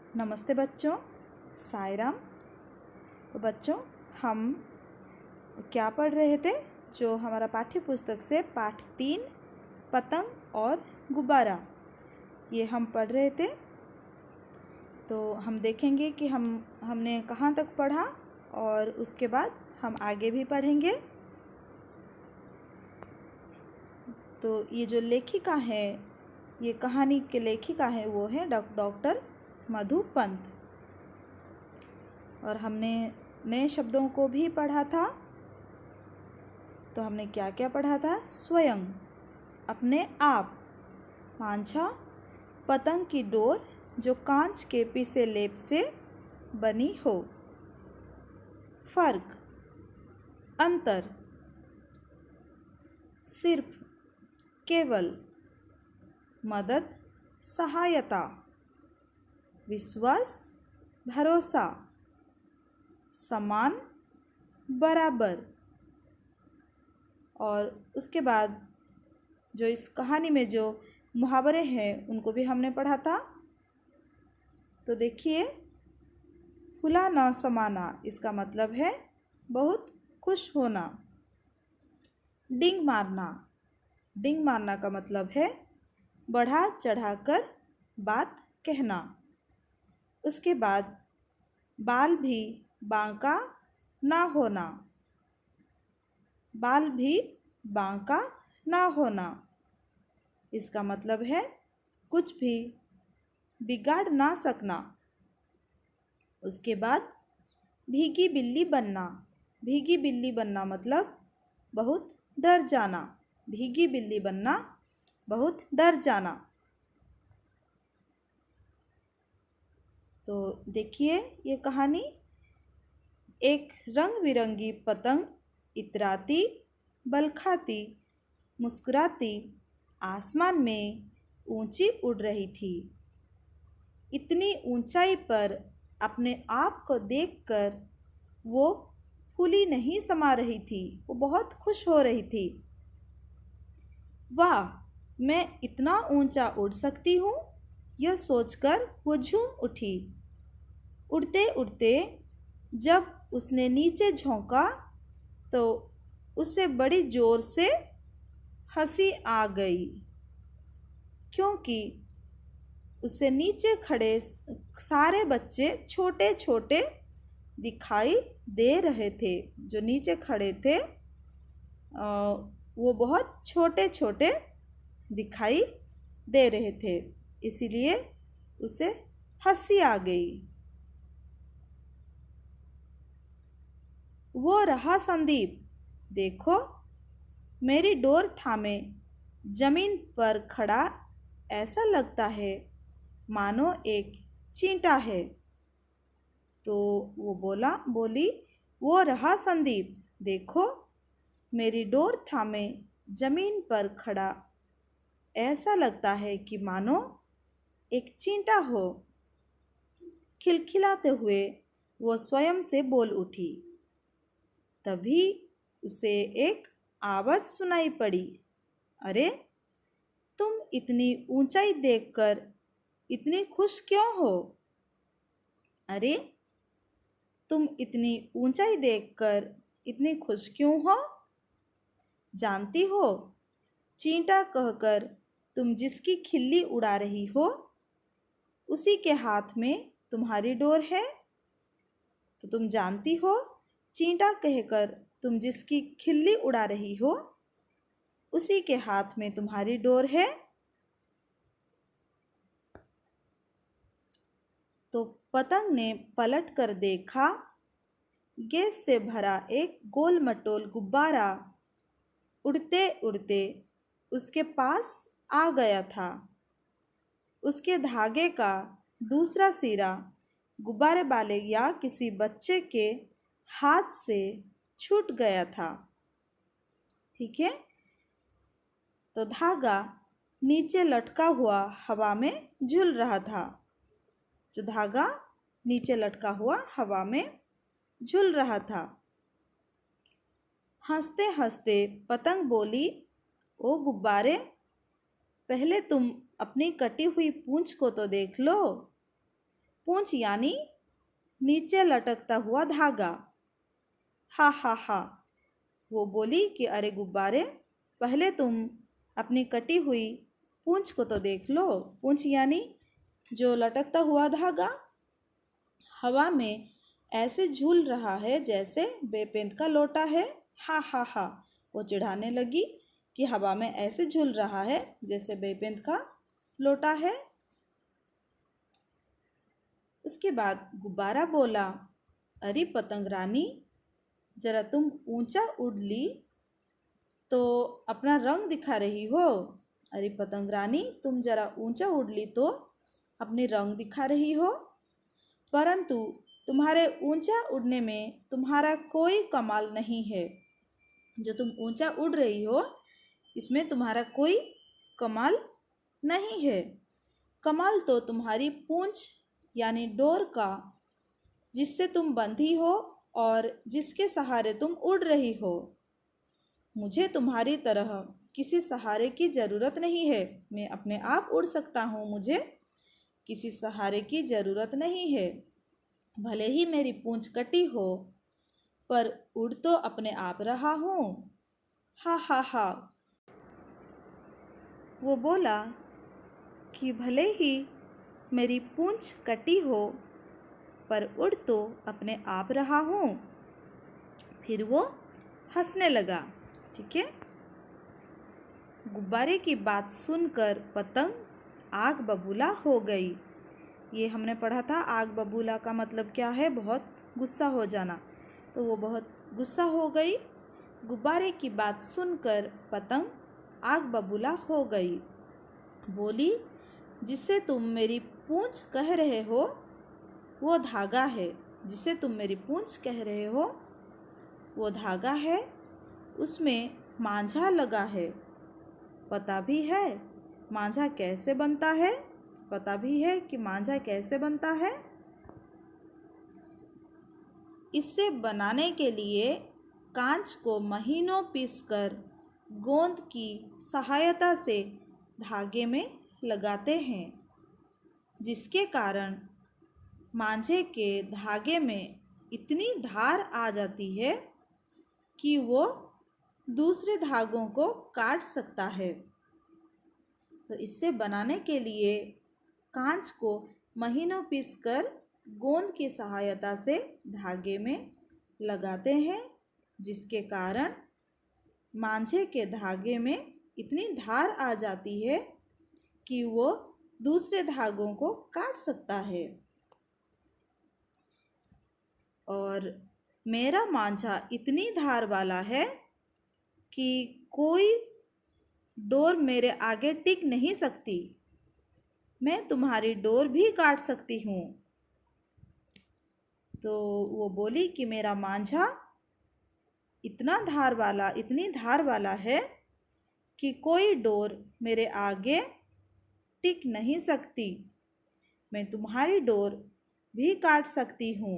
नमस्ते बच्चों, साई राम। तो बच्चों, हम क्या पढ़ रहे थे? जो हमारा पाठ्य पुस्तक से पाठ 3 पतंग और गुब्बारा, ये हम पढ़ रहे थे। तो हम देखेंगे कि हमने कहाँ तक पढ़ा और उसके बाद हम आगे भी पढ़ेंगे। तो ये जो लेखिका है, ये कहानी के लेखिका है, वो है डॉक्टर मधु पंत। और हमने नए शब्दों को भी पढ़ा था। तो हमने क्या क्या पढ़ा था? स्वयं, अपने आप, पांछा, पतंग की डोर जो कांच के पीसे लेप से बनी हो, फर्क, अंतर, सिर्फ, केवल, मदद, सहायता, विश्वास, भरोसा, समान, बराबर। और उसके बाद जो इस कहानी में जो मुहावरे हैं उनको भी हमने पढ़ा था। तो देखिए, खुला ना समाना, इसका मतलब है बहुत खुश होना। डिंग मारना, डिंग मारना का मतलब है बढ़ा चढ़ाकर बात कहना। उसके बाद बाल भी बांका ना होना, बाल भी बांका ना होना, इसका मतलब है कुछ भी बिगाड़ ना सकना। उसके बाद भीगी बिल्ली बनना, भीगी बिल्ली बनना मतलब बहुत डर जाना, भीगी बिल्ली बनना बहुत डर जाना। तो देखिए ये कहानी, एक रंग बिरंगी पतंग इतराती, बलखाती, मुस्कुराती आसमान में ऊंची उड़ रही थी। इतनी ऊंचाई पर अपने आप को देखकर वो फूली नहीं समा रही थी, वो बहुत खुश हो रही थी। वाह, मैं इतना ऊंचा उड़ सकती हूँ, यह सोचकर वो झूम उठी। उड़ते उड़ते जब उसने नीचे झोंका तो उसे बड़ी जोर से हंसी आ गई, क्योंकि उसे नीचे खड़े सारे बच्चे छोटे छोटे दिखाई दे रहे थे। जो नीचे खड़े थे वो बहुत छोटे छोटे दिखाई दे रहे थे, इसीलिए उसे हंसी आ गई। वो रहा संदीप, देखो मेरी डोर थामे जमीन पर खड़ा, ऐसा लगता है मानो एक चींटा है। तो वो बोली, वो रहा संदीप, देखो मेरी डोर थामे जमीन पर खड़ा, ऐसा लगता है कि मानो एक चींटा हो। खिलखिलाते हुए वो स्वयं से बोल उठी। तभी उसे एक आवाज सुनाई पड़ी, अरे तुम इतनी ऊंचाई देखकर इतनी खुश क्यों हो? अरे तुम इतनी ऊंचाई देखकर इतनी खुश क्यों हो? जानती हो, चींटा कहकर तुम जिसकी खिल्ली उड़ा रही हो, उसी के हाथ में तुम्हारी डोर है। तो तुम जानती हो, चींटा कहकर तुम जिसकी खिल्ली उड़ा रही हो, उसी के हाथ में तुम्हारी डोर है। तो पतंग ने पलट कर देखा, गैस से भरा एक गोल मटोल गुब्बारा उड़ते उड़ते उसके पास आ गया था। उसके धागे का दूसरा सिरा गुब्बारे वाले या किसी बच्चे के हाथ से छूट गया था। ठीक है, तो धागा नीचे लटका हुआ हवा में झूल रहा था। जो धागा नीचे लटका हुआ हवा में झूल रहा था। हंसते हंसते पतंग बोली, ओ गुब्बारे, पहले तुम अपनी कटी हुई पूंछ को तो देख लो। पूंछ यानी नीचे लटकता हुआ धागा। हा हा हा। वो बोली कि अरे गुब्बारे, पहले तुम अपनी कटी हुई पूंछ को तो देख लो। पूंछ यानी जो लटकता हुआ धागा हवा में ऐसे झूल रहा है जैसे बेपेंत का लोटा है। हा हा हा। वो चिढ़ाने लगी कि हवा में ऐसे झूल रहा है जैसे बेपेंत का लोटा है। उसके बाद गुब्बारा बोला, अरे पतंग रानी, जरा तुम ऊंचा उड़ ली तो अपना रंग दिखा रही हो। अरे पतंग रानी, तुम जरा ऊंचा उड़ ली तो अपने रंग दिखा रही हो, परंतु तुम्हारे ऊंचा उड़ने में तुम्हारा कोई कमाल नहीं है। जो तुम ऊंचा उड़ रही हो इसमें तुम्हारा कोई कमाल नहीं है। कमाल तो तुम्हारी पूंछ यानी डोर का, जिससे तुम बंधी हो और जिसके सहारे तुम उड़ रही हो। मुझे तुम्हारी तरह किसी सहारे की ज़रूरत नहीं है। मैं अपने आप उड़ सकता हूँ, मुझे किसी सहारे की ज़रूरत नहीं है। भले ही मेरी पूंछ कटी हो, पर उड़ तो अपने आप रहा हूँ। हा हा हा। वो बोला कि भले ही मेरी पूंछ कटी हो, पर उड़ तो अपने आप रहा हूँ। फिर वो हंसने लगा। ठीक है। गुब्बारे की बात सुनकर पतंग आग बबूला हो गई। ये हमने पढ़ा था, आग बबूला का मतलब क्या है, बहुत गुस्सा हो जाना। तो वो बहुत गुस्सा हो गई। गुब्बारे की बात सुनकर पतंग आग बबूला हो गई। बोली, जिससे तुम मेरी पूंछ कह रहे हो वो धागा है। जिसे तुम मेरी पूंछ कह रहे हो वो धागा है, उसमें मांझा लगा है। पता भी है मांझा कैसे बनता है? पता भी है कि मांझा कैसे बनता है? इसे बनाने के लिए कांच को महीनों पीसकर गोंद की सहायता से धागे में लगाते हैं, जिसके कारण मांझे के धागे में इतनी धार आ जाती है कि वो दूसरे धागों को काट सकता है। तो इससे बनाने के लिए कांच को महीनों पीसकर गोंद की सहायता से धागे में लगाते हैं, जिसके कारण मांझे के धागे में इतनी धार आ जाती है कि वो दूसरे धागों को काट सकता है। और मेरा मांझा इतनी धार वाला है कि कोई डोर मेरे आगे टिक नहीं सकती। मैं तुम्हारी डोर भी काट सकती हूँ। तो वो बोली कि मेरा मांझा इतनी धार वाला है कि कोई डोर मेरे आगे टिक नहीं सकती। मैं तुम्हारी डोर भी काट सकती हूँ।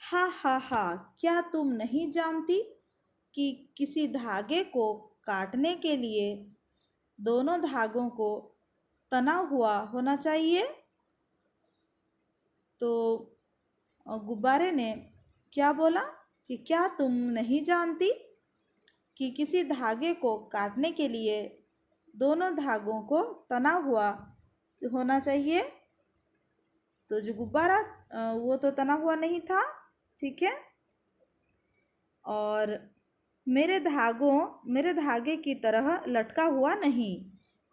हा हा हा। क्या तुम नहीं जानती कि किसी धागे को काटने के लिए दोनों धागों को तना हुआ होना चाहिए? तो गुब्बारे ने क्या बोला कि क्या तुम नहीं जानती कि किसी धागे को काटने के लिए दोनों धागों को तना हुआ होना चाहिए? तो जो गुब्बारा वो तो तना हुआ नहीं था। ठीक है। और मेरे धागे की तरह लटका हुआ नहीं।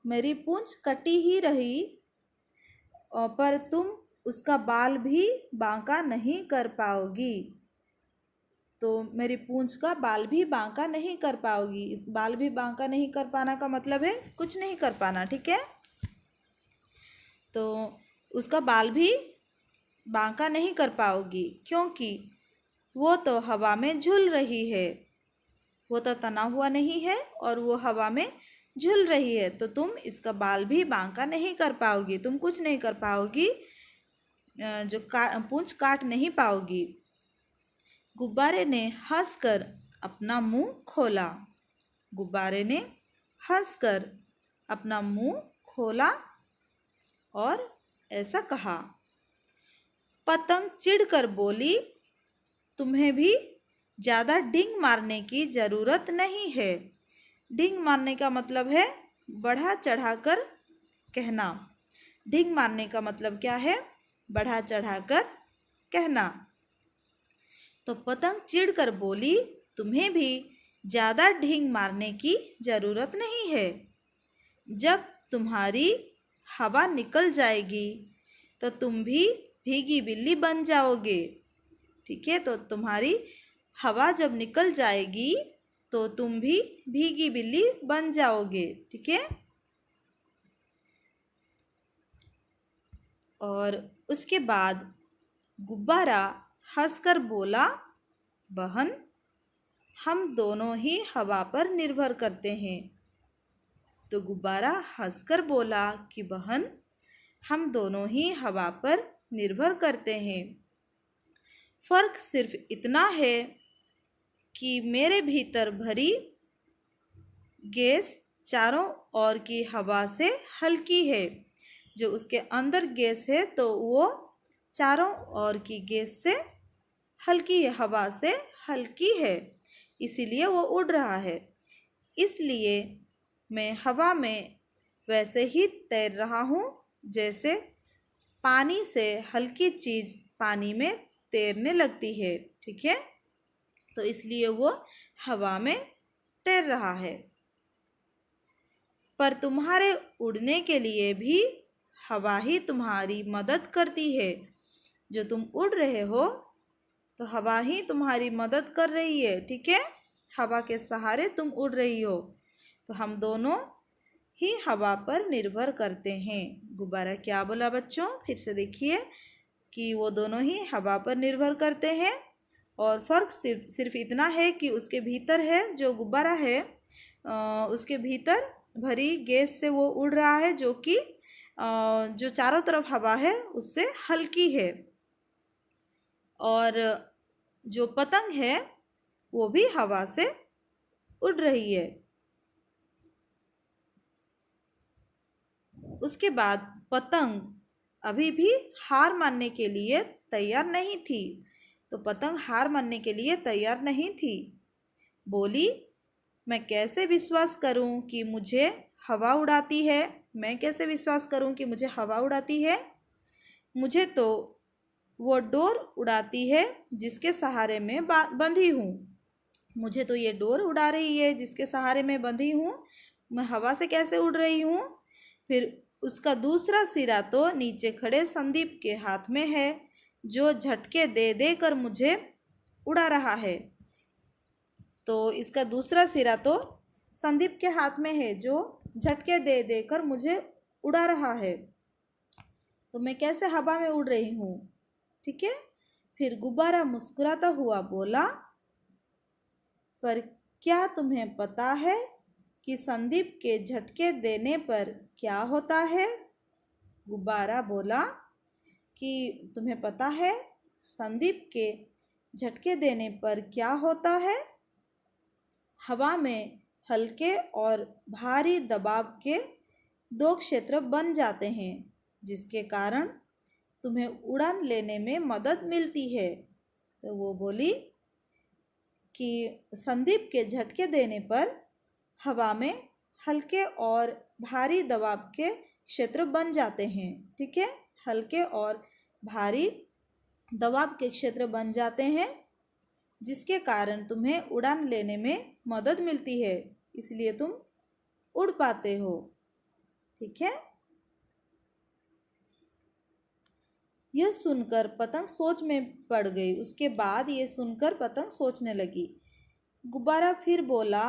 मेरी पूंछ कटी ही रही, पर तुम उसका बाल भी बांका नहीं कर पाओगी। तो मेरी पूंछ का बाल भी बांका नहीं कर पाओगी। इस बाल भी बांका नहीं कर पाना का मतलब है कुछ नहीं कर पाना। ठीक है। तो उसका बाल भी बांका नहीं कर पाओगी, क्योंकि वो तो हवा में झूल रही है। वो तो तना हुआ नहीं है और वो हवा में झूल रही है। तो तुम इसका बाल भी बांका नहीं कर पाओगी, तुम कुछ नहीं कर पाओगी, जो पूंछ काट नहीं पाओगी। गुब्बारे ने हंसकर अपना मुंह खोला। गुब्बारे ने हंसकर अपना मुंह खोला और ऐसा कहा। पतंग चिढ़कर बोली, तुम्हें भी ज़्यादा डींग मारने की ज़रूरत नहीं है। डींग मारने का मतलब है बढ़ा चढ़ाकर कहना। डींग मारने का मतलब क्या है? बढ़ा चढ़ाकर कहना। तो पतंग चिढ़कर बोली, तुम्हें भी ज़्यादा ढींग मारने की ज़रूरत नहीं है। जब तुम्हारी हवा निकल जाएगी तो तुम भी भीगी बिल्ली बन जाओगे। ठीक है, तो तुम्हारी हवा जब निकल जाएगी तो तुम भी भीगी बिल्ली बन जाओगे। ठीक है। और उसके बाद गुब्बारा हंसकर बोला, बहन, हम दोनों ही हवा पर निर्भर करते हैं। तो गुब्बारा हंसकर बोला कि बहन, हम दोनों ही हवा पर निर्भर करते हैं। फर्क सिर्फ इतना है कि मेरे भीतर भरी गैस चारों ओर की हवा से हल्की है। जो उसके अंदर गैस है तो वो चारों ओर की गैस से हल्की है, हवा से हल्की है, इसीलिए वो उड़ रहा है। इसलिए मैं हवा में वैसे ही तैर रहा हूँ जैसे पानी से हल्की चीज़ पानी में तैरने लगती है। ठीक है, तो इसलिए वो हवा में तैर रहा है। पर तुम्हारे उड़ने के लिए भी हवा ही तुम्हारी मदद करती है। जो तुम उड़ रहे हो तो हवा ही तुम्हारी मदद कर रही है। ठीक है, हवा के सहारे तुम उड़ रही हो। तो हम दोनों ही हवा पर निर्भर करते हैं। गुब्बारा क्या बोला बच्चों? फिर से देखिए कि वो दोनों ही हवा पर निर्भर करते हैं और फ़र्क सिर्फ इतना है कि उसके भीतर है, जो गुब्बारा है उसके भीतर भरी गैस से वो उड़ रहा है, जो कि जो चारों तरफ हवा है उससे हल्की है। और जो पतंग है वो भी हवा से उड़ रही है। उसके बाद पतंग अभी भी हार मानने के लिए तैयार नहीं थी। तो पतंग हार मानने के लिए तैयार नहीं थी। बोली, मैं कैसे विश्वास करूं कि मुझे हवा उड़ाती है? मैं कैसे विश्वास करूं कि मुझे हवा उड़ाती है? मुझे तो वो डोर उड़ाती है जिसके सहारे मैं बंधी हूँ। मुझे तो ये डोर उड़ा रही है जिसके सहारे मैं बंधी हूँ। मैं हवा से कैसे उड़ रही हूँ? फिर उसका दूसरा सिरा तो नीचे खड़े संदीप के हाथ में है, जो झटके दे दे कर मुझे उड़ा रहा है। तो इसका दूसरा सिरा तो संदीप के हाथ में है, जो झटके दे दे कर मुझे उड़ा रहा है। तो मैं कैसे हवा में उड़ रही हूँ? ठीक है। फिर गुब्बारा मुस्कुराता हुआ बोला, पर क्या तुम्हें पता है कि संदीप के झटके देने पर क्या होता है? गुब्बारा बोला कि तुम्हें पता है संदीप के झटके देने पर क्या होता है? हवा में हल्के और भारी दबाव के दो क्षेत्र बन जाते हैं, जिसके कारण तुम्हें उड़ान लेने में मदद मिलती है। तो वो बोली कि संदीप के झटके देने पर हवा में हल्के और भारी दबाव के क्षेत्र बन जाते हैं। ठीक है, हल्के और भारी दबाव के क्षेत्र बन जाते हैं, जिसके कारण तुम्हें उड़ान लेने में मदद मिलती है, इसलिए तुम उड़ पाते हो। ठीक है। यह सुनकर पतंग सोच में पड़ गई। उसके बाद ये सुनकर पतंग सोचने लगी। गुब्बारा फिर बोला,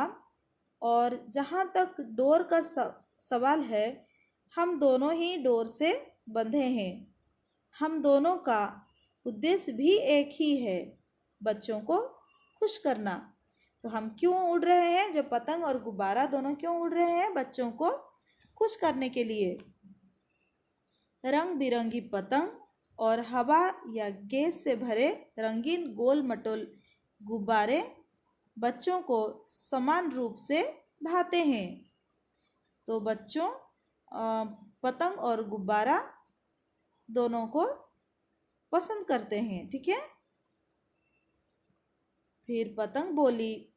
और जहाँ तक डोर का सवाल है, हम दोनों ही डोर से बंधे हैं। हम दोनों का उद्देश्य भी एक ही है, बच्चों को खुश करना। तो हम क्यों उड़ रहे हैं? जो पतंग और गुब्बारा दोनों क्यों उड़ रहे हैं? बच्चों को खुश करने के लिए। रंग बिरंगी पतंग और हवा या गैस से भरे रंगीन गोल मटोल गुब्बारे बच्चों को समान रूप से भाते हैं। तो बच्चों, पतंग और गुब्बारा दोनों को पसंद करते हैं, ठीक है। फिर पतंग बोली,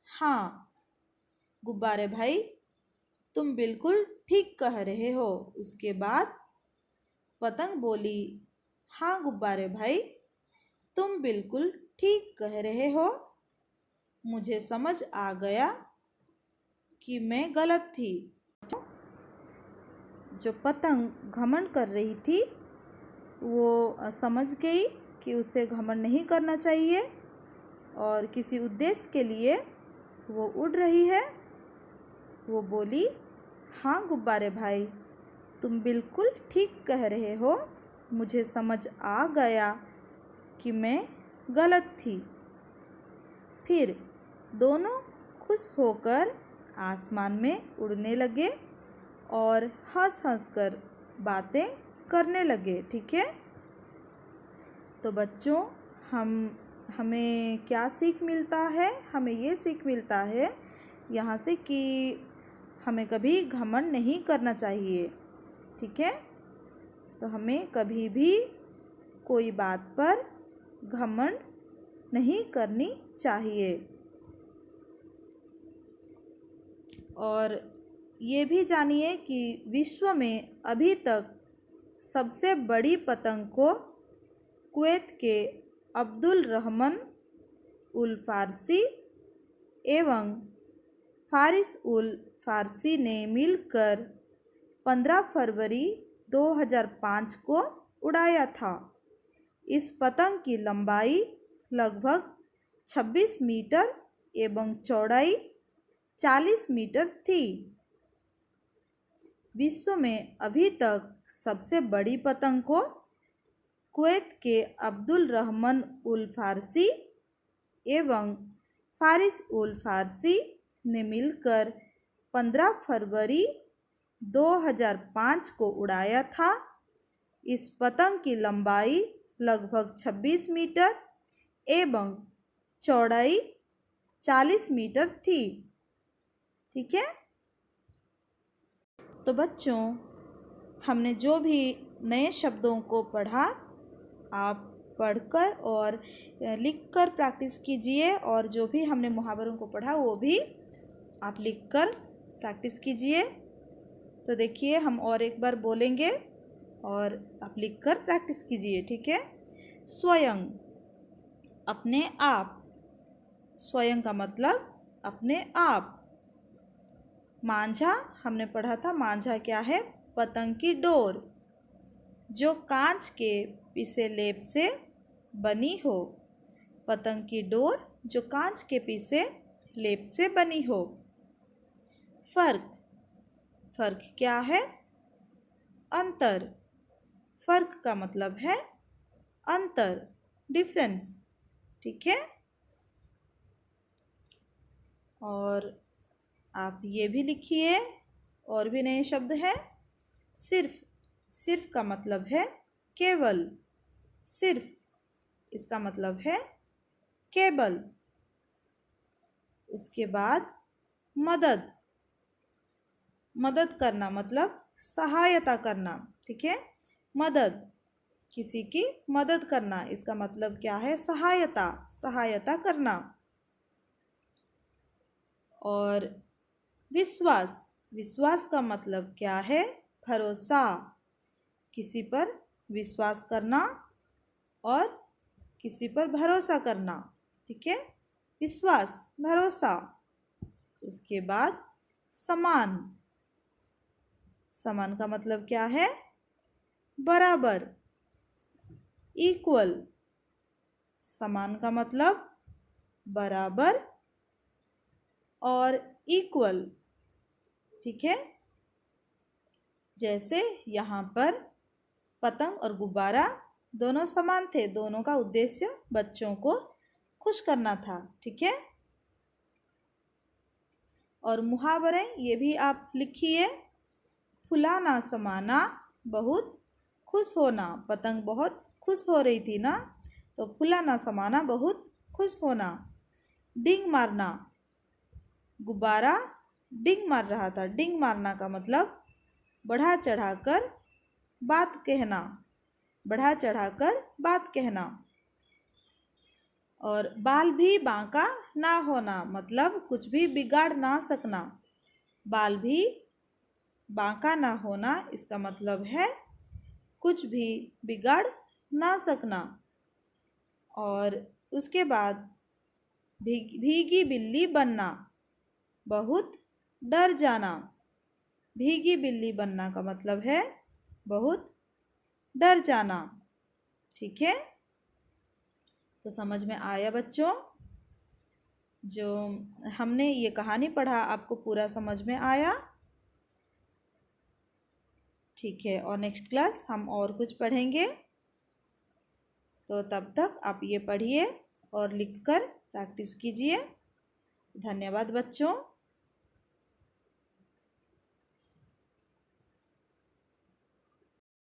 हाँ गुब्बारे भाई तुम बिल्कुल ठीक कह रहे हो। उसके बाद पतंग बोली, हाँ गुब्बारे भाई तुम बिल्कुल ठीक कह रहे हो, मुझे समझ आ गया कि मैं गलत थी। जो पतंग घमंड कर रही थी वो समझ गई कि उसे घमंड नहीं करना चाहिए और किसी उद्देश्य के लिए वो उड़ रही है। वो बोली, हाँ गुब्बारे भाई तुम बिल्कुल ठीक कह रहे हो, मुझे समझ आ गया कि मैं गलत थी। फिर दोनों खुश होकर आसमान में उड़ने लगे और हंस हंस कर बातें करने लगे, ठीक है। तो बच्चों हमें क्या सीख मिलता है? हमें ये सीख मिलता है यहाँ से कि हमें कभी घमंड नहीं करना चाहिए, ठीक है। तो हमें कभी भी कोई बात पर घमंड नहीं करनी चाहिए। और ये भी जानिए कि विश्व में अभी तक सबसे बड़ी पतंग को कुवैत के अब्दुल रहमान उल फारसी एवं फारिस उल फारसी ने मिलकर 15 फरवरी 2005 को उड़ाया था। इस पतंग की लंबाई लगभग 26 मीटर एवं चौड़ाई 40 मीटर थी। विश्व में अभी तक सबसे बड़ी पतंग को कुवैत के अब्दुल रहमान उल फारसी एवं फारिस उल फारसी ने मिलकर 15 फरवरी 2005 को उड़ाया था। इस पतंग की लंबाई लगभग 26 मीटर एवं चौड़ाई 40 मीटर थी, ठीक है। तो बच्चों हमने जो भी नए शब्दों को पढ़ा आप पढ़कर और लिखकर प्रैक्टिस कीजिए, और जो भी हमने मुहावरों को पढ़ा वो भी आप लिखकर प्रैक्टिस कीजिए। तो देखिए हम और एक बार बोलेंगे और आप लिखकर प्रैक्टिस कीजिए, ठीक है। स्वयं, अपने आप। स्वयं का मतलब अपने आप। मांझा, हमने पढ़ा था मांझा क्या है? पतंग की डोर जो कांच के पिसे लेप से बनी हो। पतंग की डोर जो कांच के पिसे लेप से बनी हो। फर्क, फर्क क्या है? अंतर। फर्क का मतलब है अंतर, डिफरेंस, ठीक है। और आप ये भी लिखिए, और भी नए शब्द हैं। सिर्फ, सिर्फ का मतलब है केवल। सिर्फ, इसका मतलब है केवल। उसके बाद मदद, मदद करना मतलब सहायता करना, ठीक है। मदद, किसी की मदद करना, इसका मतलब क्या है? सहायता, सहायता करना। और विश्वास, विश्वास का मतलब क्या है? भरोसा, किसी पर विश्वास करना और किसी पर भरोसा करना, ठीक है। विश्वास, भरोसा। उसके बाद समान, समान का मतलब क्या है? बराबर, इक्वल। समान का मतलब बराबर और इक्वल, ठीक है। जैसे यहाँ पर पतंग और गुब्बारा दोनों समान थे, दोनों का उद्देश्य बच्चों को खुश करना था, ठीक है। और मुहावरे ये भी आप लिखिए। फुलाना समाना बहुत खुश होना। पतंग बहुत खुश हो रही थी ना, तो फुलाना समाना बहुत खुश होना। डिंग मारना, गुब्बारा डिंग मार रहा था। डिंग मारना का मतलब बढ़ा चढ़ाकर बात कहना, बढ़ा चढ़ाकर बात कहना। और बाल भी बांका ना होना, मतलब कुछ भी बिगाड़ ना सकना। बाल भी बांका ना होना इसका मतलब है कुछ भी बिगाड़ ना सकना। और उसके बाद भीगी बिल्ली बनना, बहुत डर जाना। भीगी बिल्ली बनना का मतलब है बहुत डर जाना। ठीक है, तो समझ में आया बच्चों? जो हमने ये कहानी पढ़ा आपको पूरा समझ में आया? ठीक है, और नेक्स्ट क्लास हम और कुछ पढ़ेंगे। तो तब तक आप ये पढ़िए और लिखकर प्रैक्टिस कीजिए। धन्यवाद बच्चों।